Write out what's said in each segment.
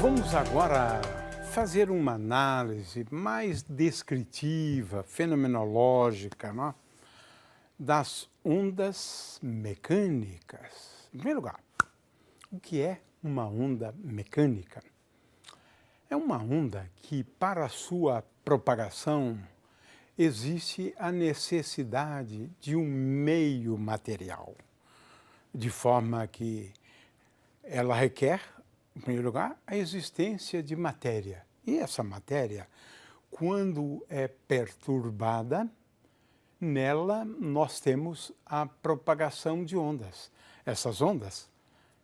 Vamos agora fazer uma análise mais descritiva, fenomenológica, não é? Das ondas mecânicas. Em primeiro lugar, o que é uma onda mecânica? É uma onda que, para a sua propagação, existe a necessidade de um meio material, de forma que ela requer, em primeiro lugar, a existência de matéria. E essa matéria, quando é perturbada, nela nós temos a propagação de ondas. Essas ondas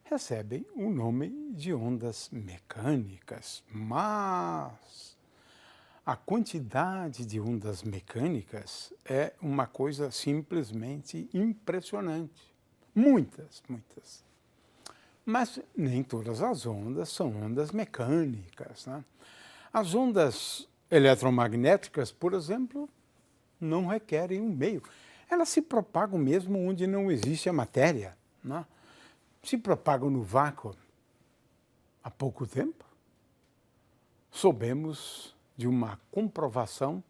recebem o nome de ondas mecânicas, mas a quantidade de ondas mecânicas é uma coisa simplesmente impressionante. Muitas, muitas. Mas nem todas as ondas são ondas mecânicas, né? As ondas eletromagnéticas, por exemplo, não requerem um meio. Elas se propagam mesmo onde não existe a matéria, né? Se propagam no vácuo. Há pouco tempo, soubemos de uma comprovação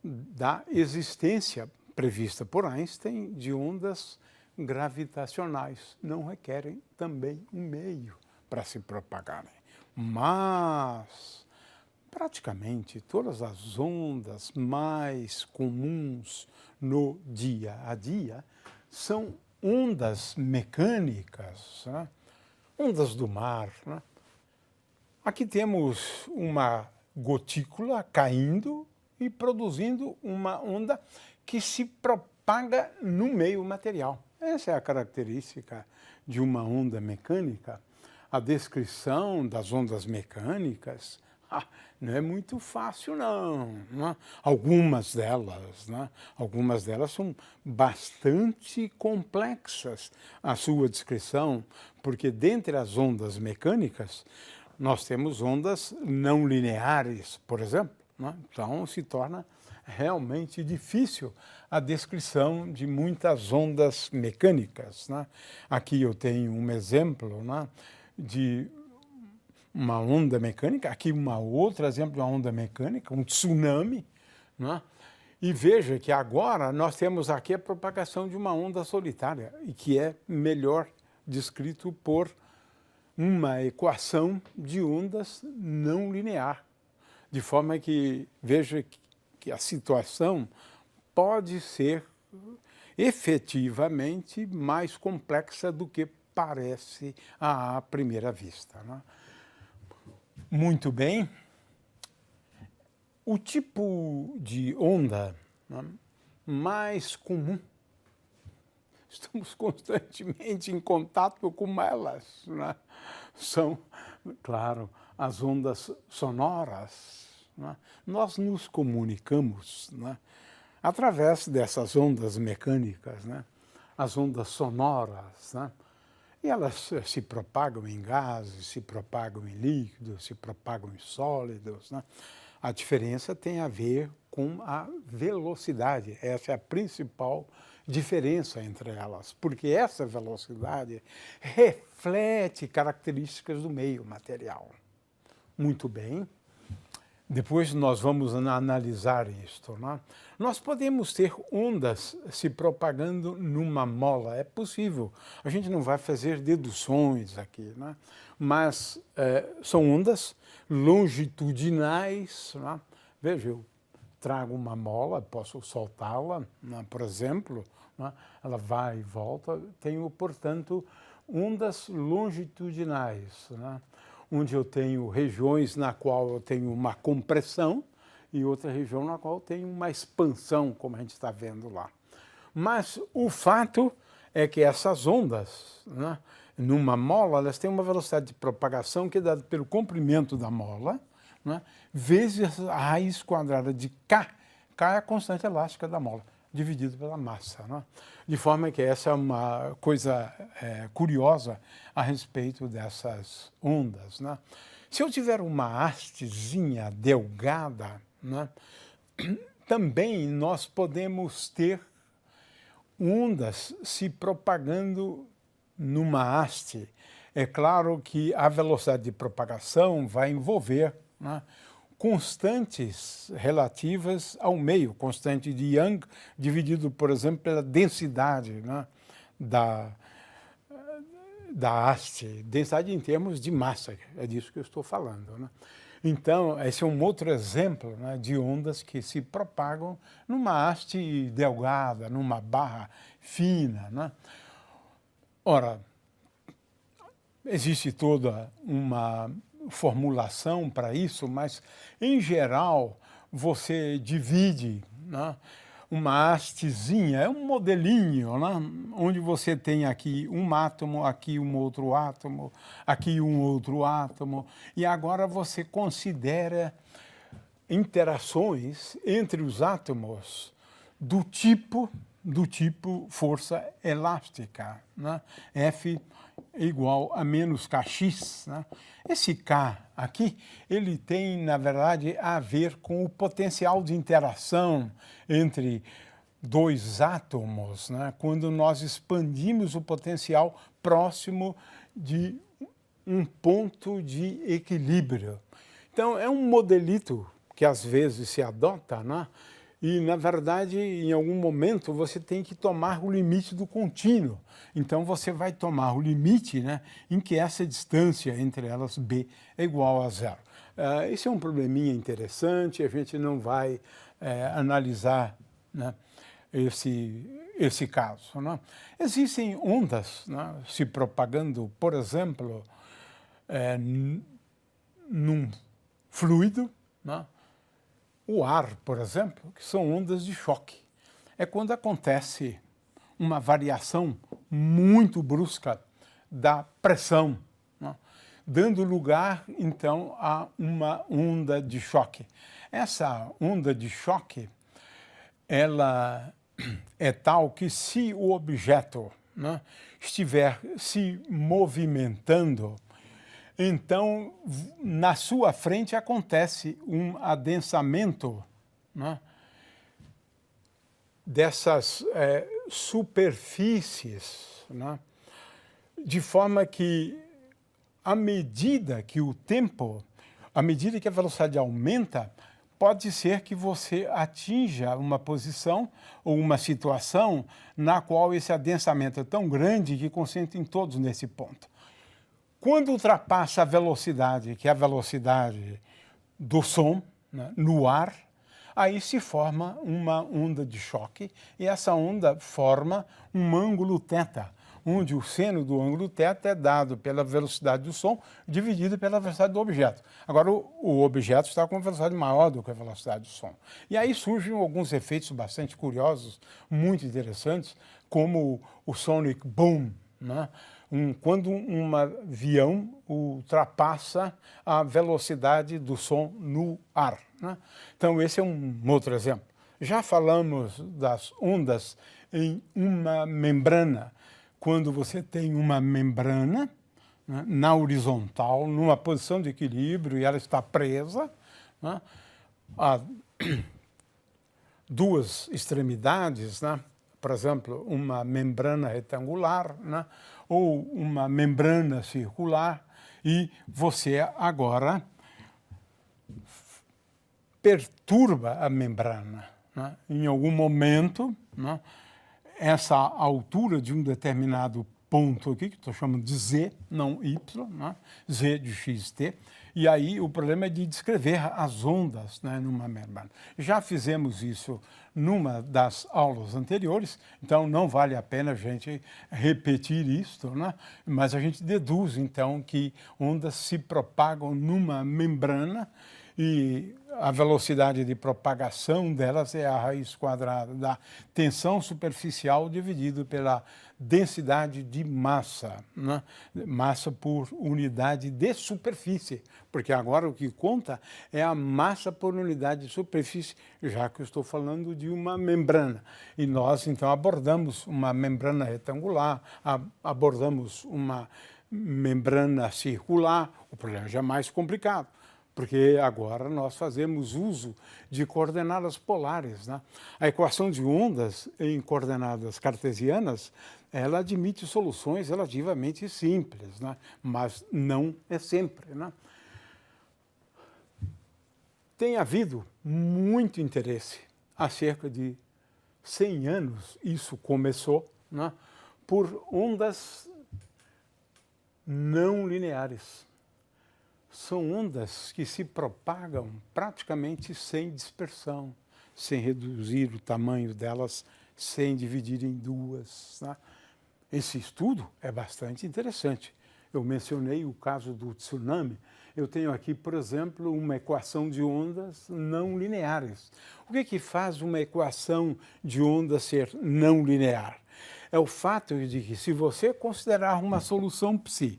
da existência prevista por Einstein de ondas gravitacionais. Não requerem também um meio para se propagarem. Mas praticamente todas as ondas mais comuns no dia a dia são ondas mecânicas, né? Ondas do mar, né? Aqui temos uma gotícula caindo e produzindo uma onda que se propaga no meio material. Essa é a característica de uma onda mecânica. A descrição das ondas mecânicas não é muito fácil, não, né? Algumas delas são bastante complexas, a sua descrição, porque dentre as ondas mecânicas, nós temos ondas não lineares, por exemplo, né? Então se torna realmente difícil a descrição de muitas ondas mecânicas, né? Aqui eu tenho um exemplo, né, de uma onda mecânica, aqui outro exemplo de uma onda mecânica, um tsunami, né? E veja que agora nós temos aqui a propagação de uma onda solitária, e que é melhor descrito por uma equação de ondas não linear, de forma que veja que a situação pode ser efetivamente mais complexa do que parece à primeira vista, né? Muito bem. O tipo de onda, né, mais comum, estamos constantemente em contato com elas, né? São, claro, as ondas sonoras, né? Nós nos comunicamos, né, através dessas ondas mecânicas, né? As ondas sonoras, né? E elas se propagam em gases, se propagam em líquidos, se propagam em sólidos, né? A diferença tem a ver com a velocidade. Essa é a principal diferença entre elas, porque essa velocidade reflete características do meio material. Muito bem. Depois nós vamos analisar isto, né? Nós podemos ter ondas se propagando numa mola, é possível. A gente não vai fazer deduções aqui, né? Mas são ondas longitudinais, né? Veja, eu trago uma mola, posso soltá-la, né, por exemplo, né? Ela vai e volta, tenho, portanto, ondas longitudinais, né? Onde eu tenho regiões na qual eu tenho uma compressão e outra região na qual eu tenho uma expansão, como a gente está vendo lá. Mas o fato é que essas ondas, né, numa mola, elas têm uma velocidade de propagação que é dada pelo comprimento da mola, né, vezes a raiz quadrada de K. K é a constante elástica da mola, dividido pela massa, né? De forma que essa é uma coisa curiosa a respeito dessas ondas, né? Se eu tiver uma hastezinha delgada, né, também nós podemos ter ondas se propagando numa haste. É claro que a velocidade de propagação vai envolver, né, constantes relativas ao meio, constante de Young dividido, por exemplo, pela densidade, né, da haste, densidade em termos de massa, é disso que eu estou falando, né? Então, esse é um outro exemplo, né, de ondas que se propagam numa haste delgada, numa barra fina, né? Ora, existe toda uma formulação para isso, mas, em geral, você divide, né, uma hastezinha, é um modelinho, né, onde você tem aqui um átomo, aqui um outro átomo, aqui um outro átomo, e agora você considera interações entre os átomos do tipo força elástica, né? F igual a menos kx, né? Esse K aqui, ele tem, na verdade, a ver com o potencial de interação entre dois átomos, né? Quando nós expandimos o potencial próximo de um ponto de equilíbrio. Então, é um modelito que às vezes se adota, né? E, na verdade, em algum momento, você tem que tomar o limite do contínuo. Então, você vai tomar o limite, né, em que essa distância entre elas, B, é igual a zero. Esse é um probleminha interessante, a gente não vai analisar, né, esse caso, né? Existem ondas, né, se propagando, por exemplo, num fluido, né? O ar, por exemplo, que são ondas de choque. É quando acontece uma variação muito brusca da pressão, né, dando lugar, então, a uma onda de choque. Essa onda de choque, ela é tal que se o objeto, né, estiver se movimentando, então, na sua frente acontece um adensamento, né, dessas superfícies, né, de forma que, à medida que o tempo, à medida que a velocidade aumenta, pode ser que você atinja uma posição ou uma situação na qual esse adensamento é tão grande que concentra todos nesse ponto. Quando ultrapassa a velocidade, que é a velocidade do som, né, no ar, aí se forma uma onda de choque e essa onda forma um ângulo θ, onde o seno do ângulo θ é dado pela velocidade do som dividido pela velocidade do objeto. Agora, o objeto está com uma velocidade maior do que a velocidade do som. E aí surgem alguns efeitos bastante curiosos, muito interessantes, como o sonic boom, né? Quando um avião ultrapassa a velocidade do som no ar, né? Então, esse é um outro exemplo. Já falamos das ondas em uma membrana. Quando você tem uma membrana, né, na horizontal, numa posição de equilíbrio, e ela está presa, né, a duas extremidades, né? Por exemplo, uma membrana retangular, né, ou uma membrana circular, e você agora perturba a membrana, né? Em algum momento, né, essa altura de um determinado ponto aqui, que estou chamando de Z, não Y, né, Z de xt, e aí o problema é de descrever as ondas, né, numa membrana. Já fizemos isso numa das aulas anteriores, então não vale a pena a gente repetir isso, né? Mas a gente deduz, então, que ondas se propagam numa membrana e a velocidade de propagação delas é a raiz quadrada da tensão superficial dividido pela densidade de massa, né? Massa por unidade de superfície, porque agora o que conta é a massa por unidade de superfície, já que eu estou falando de uma membrana. E nós, então, abordamos uma membrana retangular, abordamos uma membrana circular, o problema já é mais complicado. porque agora nós fazemos uso de coordenadas polares, né? A equação de ondas em coordenadas cartesianas, ela admite soluções relativamente simples, né? Mas não é sempre, né? Tem havido muito interesse, há cerca de 100 anos isso começou, né? Por ondas não lineares. São ondas que se propagam praticamente sem dispersão, sem reduzir o tamanho delas, sem dividir em duas, né? Esse estudo é bastante interessante. Eu mencionei o caso do tsunami. Eu tenho aqui, por exemplo, uma equação de ondas não lineares. O que faz uma equação de onda ser não linear? É o fato de que, se você considerar uma solução ψ1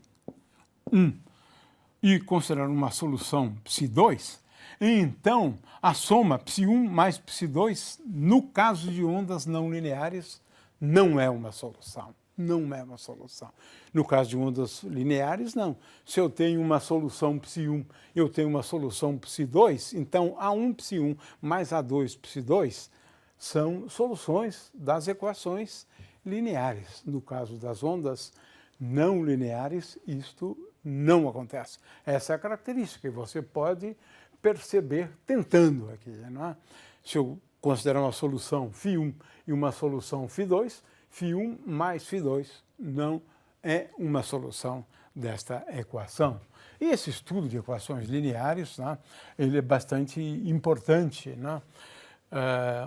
e considerar uma solução ψ2, então a soma ψ1 mais ψ2, no caso de ondas não lineares, não é uma solução. Não é uma solução. No caso de ondas lineares, não. Se eu tenho uma solução ψ1 e eu tenho uma solução ψ2, então A1 ψ1 mais A2 ψ2 são soluções das equações lineares. No caso das ondas não lineares, isto não acontece. Essa é a característica que você pode perceber tentando aqui, não é? Se eu considerar uma solução φ1 e uma solução φ2, φ1 mais φ2 não é uma solução desta equação. E esse estudo de equações lineares, né, ele é bastante importante, né,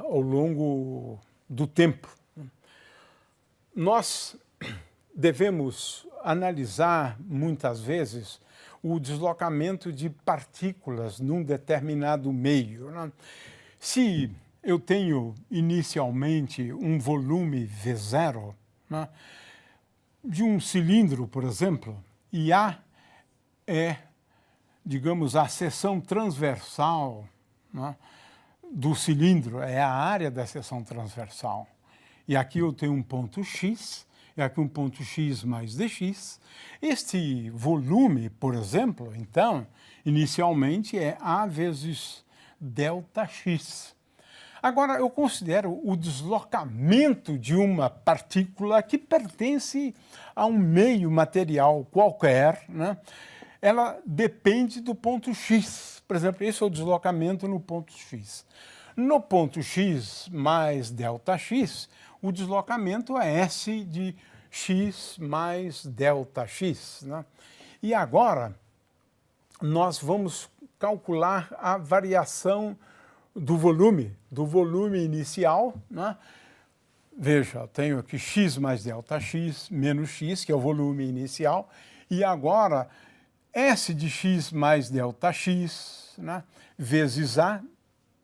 ao longo do tempo. Nós devemos analisar, muitas vezes, o deslocamento de partículas num determinado meio, né? Se eu tenho inicialmente um volume V0, né, de um cilindro, por exemplo, e A é, digamos, a seção transversal, né, do cilindro, é a área da seção transversal. E aqui eu tenho um ponto X, e aqui um ponto X mais dx. Este volume, por exemplo, então, inicialmente é A vezes ΔX. Agora, eu considero o deslocamento de uma partícula que pertence a um meio material qualquer, né? Ela depende do ponto X. Por exemplo, esse é o deslocamento no ponto X. No ponto X mais ΔX, o deslocamento é S de X mais ΔX, né? E agora, nós vamos calcular a variação do volume inicial, né? Veja, eu tenho aqui x mais ΔX menos x, que é o volume inicial, e agora S de x mais ΔX, né, vezes A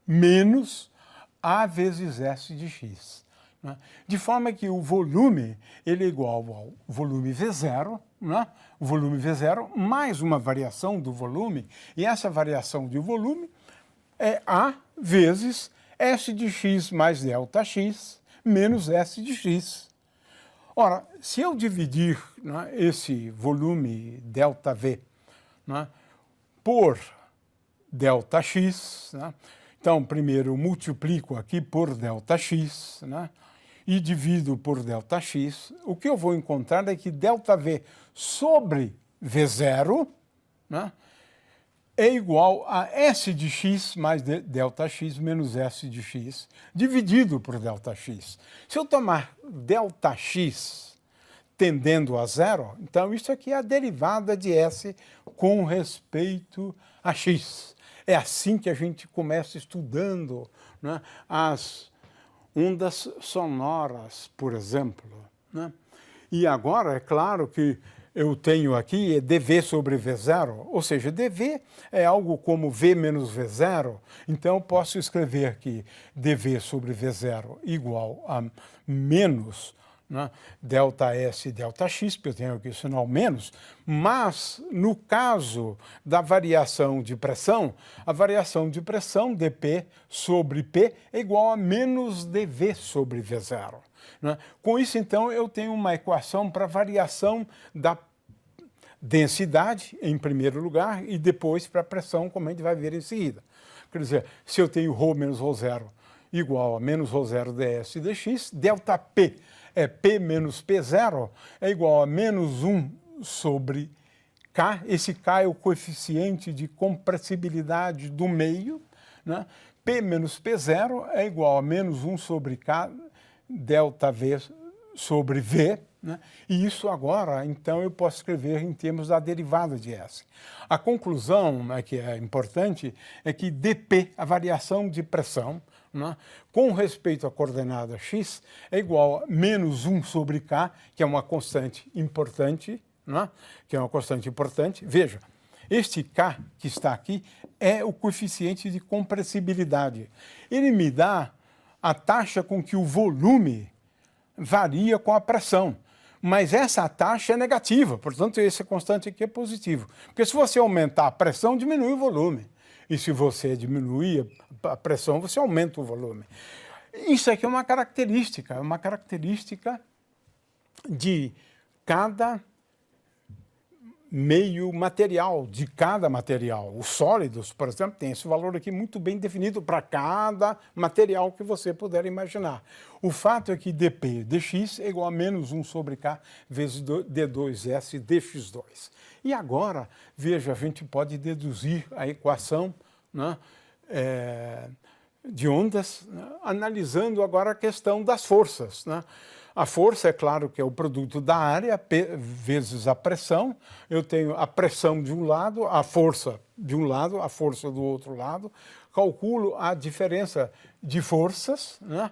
menos A vezes S de x. Né? De forma que o volume ele é igual ao volume V0, né? O volume V0 mais uma variação do volume, e essa variação de volume é A vezes S de x mais ΔX menos S de x. Ora, se eu dividir, né, esse volume ΔV, né, por ΔX, né, então primeiro eu multiplico aqui por ΔX, né, e divido por ΔX, o que eu vou encontrar é que ΔV sobre V0, né, é igual a S de x mais ΔX menos S de x, dividido por ΔX. Se eu tomar ΔX tendendo a zero, então isso aqui é a derivada de S com respeito a x. É assim que a gente começa estudando, né, as ondas sonoras, por exemplo, né? E agora, é claro que eu tenho aqui dV sobre V0, ou seja, dV é algo como V menos V0, então eu posso escrever aqui dV sobre V0 igual a menos, né, ΔS e ΔX, porque eu tenho aqui o sinal menos, mas no caso da variação de pressão, a variação de pressão dP sobre P é igual a menos dV sobre V0. Né? Com isso, então, eu tenho uma equação para variação densidade, em primeiro lugar, e depois para a pressão, como a gente vai ver em seguida. Quer dizer, se eu tenho ρ menos ρ0 igual a menos ρ0 ds dx, delta P é P menos P0 é igual a menos 1 sobre K. Esse K é o coeficiente de compressibilidade do meio, né? P menos P0 é igual a menos 1 sobre K delta V sobre V, né? E isso agora, então, eu posso escrever em termos da derivada de S. A conclusão, né, que é importante, é que dP, a variação de pressão, né, com respeito à coordenada x, é igual a menos 1 sobre K, que é uma constante importante, né, Veja, este K que está aqui é o coeficiente de compressibilidade. Ele me dá a taxa com que o volume varia com a pressão. Mas essa taxa é negativa, portanto, esse constante aqui é positivo. Porque se você aumentar a pressão, diminui o volume. E se você diminuir a pressão, você aumenta o volume. Isso aqui é uma característica de cada meio material, de cada material. Os sólidos, por exemplo, tem esse valor aqui muito bem definido para cada material que você puder imaginar. O fato é que dP dx é igual a menos 1 sobre K vezes d2s dx2. E agora, veja, a gente pode deduzir a equação, né, de ondas, né, analisando agora a questão das forças, né? A força, é claro, que é o produto da área P vezes a pressão. Eu tenho a pressão de um lado, a força de um lado, a força do outro lado. Calculo a diferença de forças, né,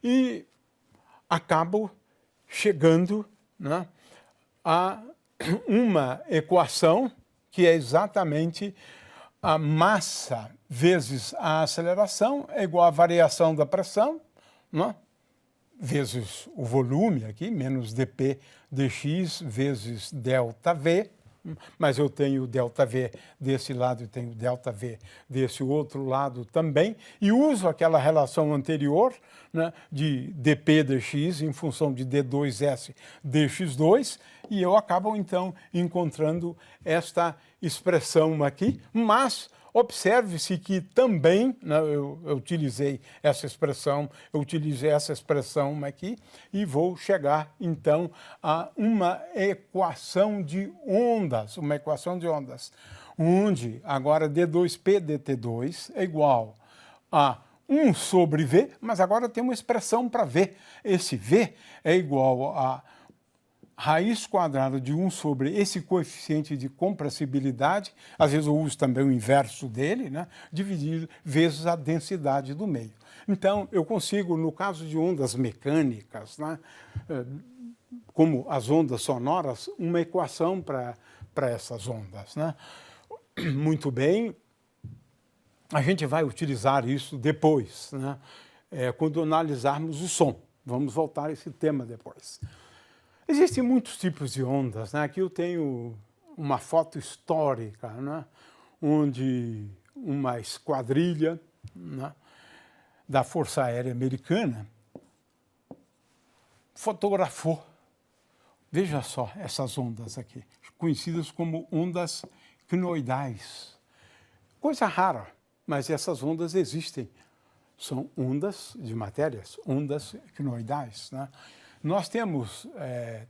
e acabo chegando, né, a uma equação que é exatamente a massa vezes a aceleração é igual à variação da pressão, né, vezes o volume aqui, menos dP dx vezes delta V, mas eu tenho delta V desse lado e tenho delta V desse outro lado também, e uso aquela relação anterior, né, de dP dx em função de d2s dx2, e eu acabo então encontrando esta expressão aqui, mas observe-se que também, né, eu utilizei essa expressão aqui e vou chegar então a uma equação de ondas, onde agora d2p dt2 é igual a 1 sobre V, mas agora tem uma expressão para V. Esse V é igual a raiz quadrada de 1 sobre esse coeficiente de compressibilidade, às vezes eu uso também o inverso dele, né, dividido vezes a densidade do meio. Então, eu consigo, no caso de ondas mecânicas, né, como as ondas sonoras, uma equação para essas ondas, né? Muito bem, a gente vai utilizar isso depois, né, quando analisarmos o som. Vamos voltar a esse tema depois. Existem muitos tipos de ondas, né? Aqui eu tenho uma foto histórica, né, onde uma esquadrilha, né, da Força Aérea Americana fotografou, veja só essas ondas aqui, conhecidas como ondas cnoidais. Coisa rara, mas essas ondas existem. São ondas de matérias, ondas cnoidais, né? Nós temos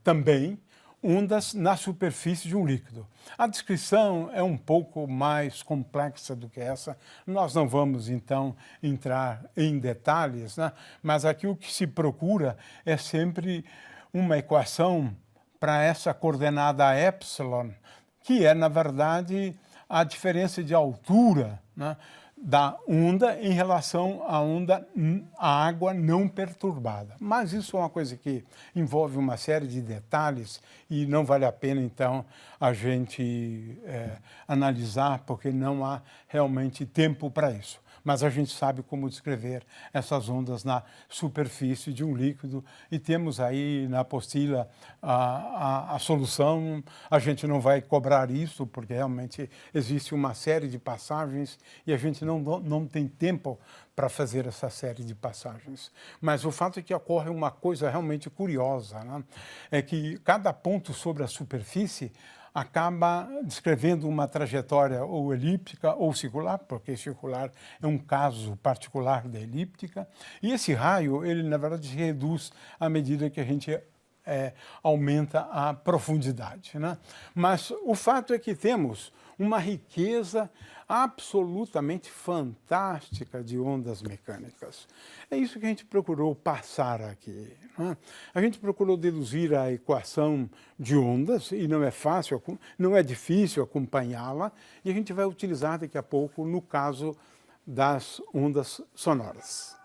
também ondas na superfície de um líquido. A descrição é um pouco mais complexa do que essa. Nós não vamos, então, entrar em detalhes, né? Mas aqui o que se procura é sempre uma equação para essa coordenada epsilon, que é, na verdade, a diferença de altura, né, da onda em relação à água não perturbada. Mas isso é uma coisa que envolve uma série de detalhes e não vale a pena, então, a gente analisar, porque não há realmente tempo para isso. Mas a gente sabe como descrever essas ondas na superfície de um líquido e temos aí na apostila a solução. A gente não vai cobrar isso, porque realmente existe uma série de passagens e a gente não tem tempo para fazer essa série de passagens. Mas o fato é que ocorre uma coisa realmente curiosa, né? É que cada ponto sobre a superfície acaba descrevendo uma trajetória ou elíptica ou circular, porque circular é um caso particular da elíptica, e esse raio, ele na verdade se reduz à medida que a gente aumenta a profundidade, né? Mas o fato é que temos uma riqueza absolutamente fantástica de ondas mecânicas. É isso que a gente procurou passar aqui, né? A gente procurou deduzir a equação de ondas, e não é fácil, não é difícil acompanhá-la, e a gente vai utilizar daqui a pouco no caso das ondas sonoras.